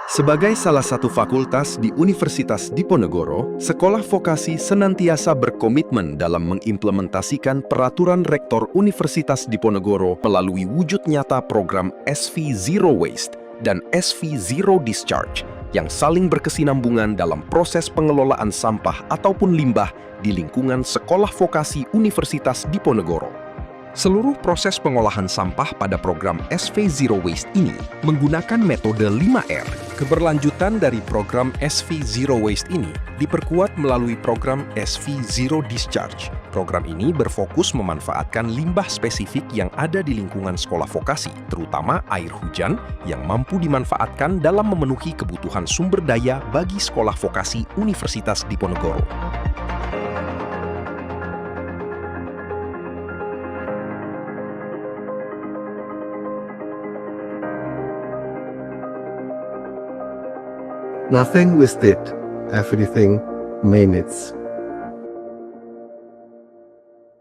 Sebagai salah satu fakultas di Universitas Diponegoro, Sekolah Vokasi senantiasa berkomitmen dalam mengimplementasikan peraturan Rektor Universitas Diponegoro melalui wujud nyata program SV Zero Waste dan SV Zero Discharge yang saling berkesinambungan dalam proses pengelolaan sampah ataupun limbah di lingkungan Sekolah Vokasi Universitas Diponegoro. Seluruh proses pengolahan sampah pada program SV Zero Waste ini menggunakan metode 5R. Keberlanjutan dari program SV Zero Waste ini diperkuat melalui program SV Zero Discharge. Program ini berfokus memanfaatkan limbah spesifik yang ada di lingkungan sekolah vokasi, terutama air hujan yang mampu dimanfaatkan dalam memenuhi kebutuhan sumber daya bagi sekolah vokasi Universitas Diponegoro. Nothing wasted, everything managed.